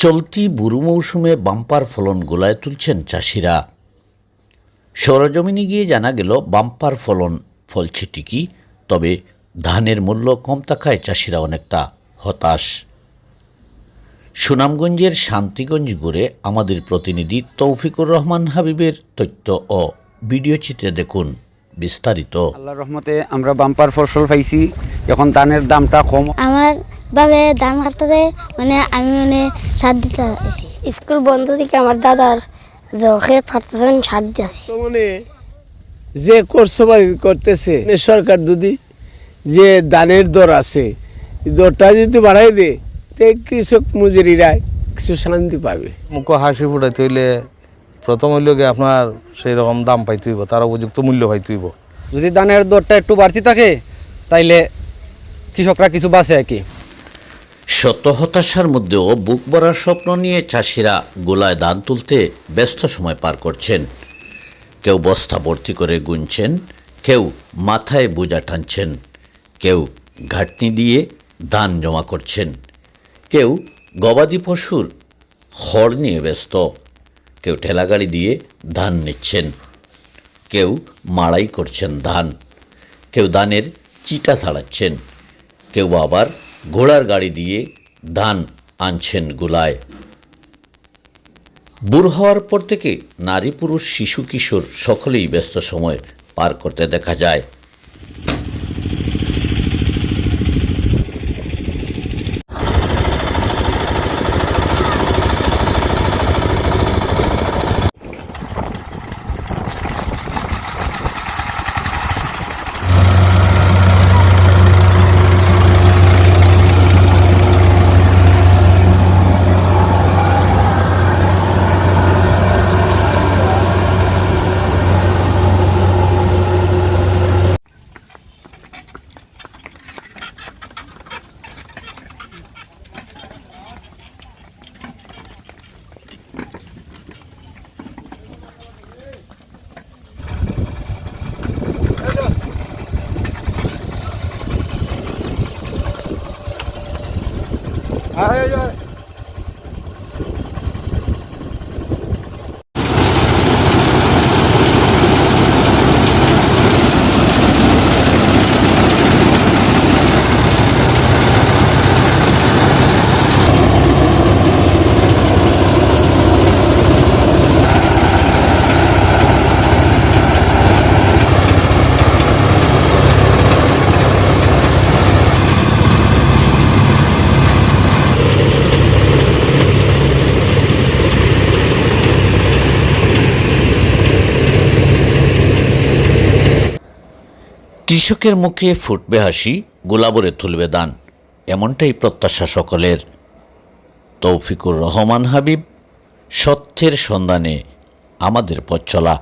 চলতি বুরু মৌসুমে বাম্পার ফলন গোলায় তুলছেন চাষিরা। সরজমিনে গিয়ে জানা গেল বাম্পার ফলন ফলছে ঠিকই, তবে ধানের মূল্য কম থাকায় চাষিরা অনেকটা হতাশ। সুনামগঞ্জের শান্তিগঞ্জ গড়ে আমাদের প্রতিনিধি তৌফিকুর রহমান হাবিবের তথ্য ও ভিডিও চিত্রে দেখুন বিস্তারিত। আল্লাহর রহমতে আমরা বাম্পার ফসল পাইছি। এখন ধানের দামটা কম। আমার বাবে ধান কাটতে আমি সার দিতে আসি। স্কুল বন্ধ থেকে আমার দাদার ক্ষেত কাটতে সার দিতেছি। যে করতেছে সরকার যদি যে ধানের দর আছে দরটা যদি বাড়াই দে তে কৃষক মজুরিরা কিছু শান্তি পাবে। মুখ হাসি ফুটাইতে হইলে প্রথম হইল গিয়ে আপনার সেই রকম দাম পাইতে হইব, তার উপযুক্ত মূল্য পাইতে হইব। যদি ধানের দরটা একটু বাড়তি থাকে তাইলে কৃষকরা কিছু বাঁচে আর কি। শত হতাশার মধ্যেও বুক ভরার স্বপ্ন নিয়ে চাষিরা গোলায় ধান তুলতে ব্যস্ত সময় পার করছেন। কেউ বস্তা ভর্তি করে গুনছেন, কেউ মাথায় বোঝা টানছেন, কেউ ঘাটনি দিয়ে ধান জমা করছেন, কেউ গবাদি পশুর খড় নিয়ে ব্যস্ত, কেউ ঠেলাগাড়ি দিয়ে ধান নিচ্ছেন, কেউ মাড়াই করছেন ধান, কেউ ধানের চিটা ছাড়াচ্ছেন, কেউ আবার ঘোড়ার গাড়ি দিয়ে ধান আনছেন গোলায়। বুড়ো হওয়ার পর থেকে নারী পুরুষ শিশু কিশোর সকলেই ব্যস্ত সময় পার করতে দেখা যায়। কৃষকের মুখে ফুটবে হাসি, গোলাবরে তুলবে দান, এমনটাই প্রত্যাশা সকলের। তৌফিকুর রহমান হাবিব, সত্যের সন্ধানে আমাদের পথ চলা।